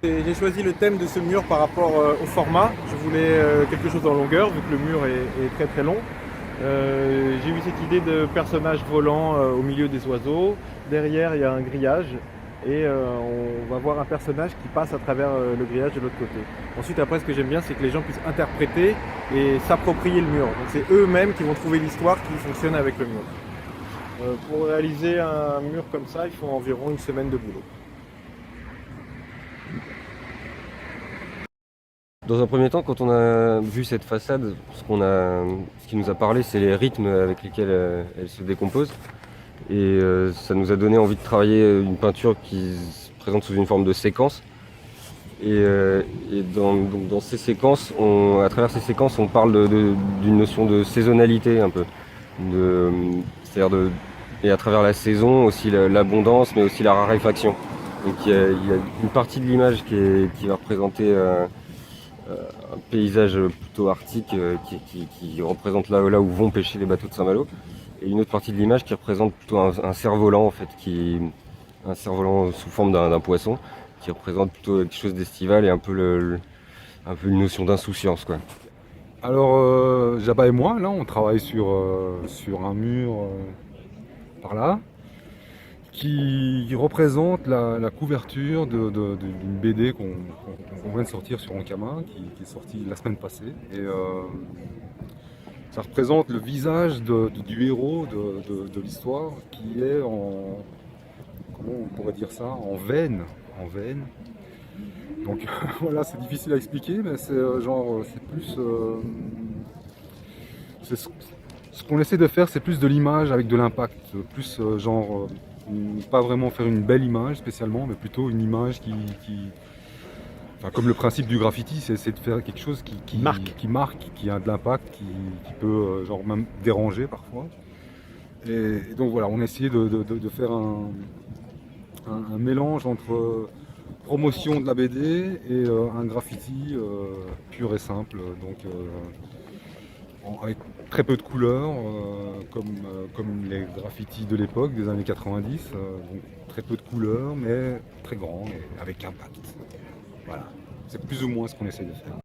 J'ai choisi le thème de ce mur par rapport au format. Je voulais quelque chose en longueur vu que le mur est très très long. J'ai eu cette idée de personnage volant au milieu des oiseaux. Derrière il y a un grillage et on va voir un personnage qui passe à travers le grillage de l'autre côté. Ensuite après ce que j'aime bien c'est que les gens puissent interpréter et s'approprier le mur. Donc c'est eux-mêmes qui vont trouver l'histoire qui fonctionne avec le mur. Pour réaliser un mur comme ça il faut environ une semaine de boulot. Dans un premier temps, quand on a vu cette façade, ce qui nous a parlé, c'est les rythmes avec lesquels elle se décompose. Et ça nous a donné envie de travailler une peinture qui se présente sous une forme de séquence. Et donc dans ces séquences, à travers ces séquences, on parle d'une notion de saisonnalité un peu. Et à travers la saison, aussi l'abondance, mais aussi la raréfaction. Donc il y a une partie de l'image qui va représenter un paysage plutôt arctique qui représente là où vont pêcher les bateaux de Saint-Malo. Et une autre partie de l'image qui représente plutôt un cerf-volant en fait, un cerf-volant sous forme d'un poisson, qui représente plutôt quelque chose d'estival et un peu une notion d'insouciance, quoi. Alors, Jabba et moi, là, on travaille sur un mur par là, qui représente la couverture d'une BD qu'on vient de sortir sur Ankama, qui est sortie la semaine passée. Et ça représente le visage du héros de l'histoire qui est comment on pourrait dire ça, en veine. Donc voilà, c'est difficile à expliquer, mais c'est c'est plus. Ce qu'on essaie de faire, c'est plus de l'image avec de l'impact, plus pas vraiment faire une belle image spécialement, mais plutôt une image enfin, comme le principe du graffiti, c'est de faire quelque chose qui marque, qui a de l'impact, qui peut même déranger parfois. Et donc voilà, on a essayé de faire un mélange entre promotion de la BD et un graffiti pur et simple, donc avec très peu de couleurs, comme les graffitis de l'époque, des années 90, donc très peu de couleurs, mais très grand et avec impact. Voilà, c'est plus ou moins ce qu'on essaie de faire.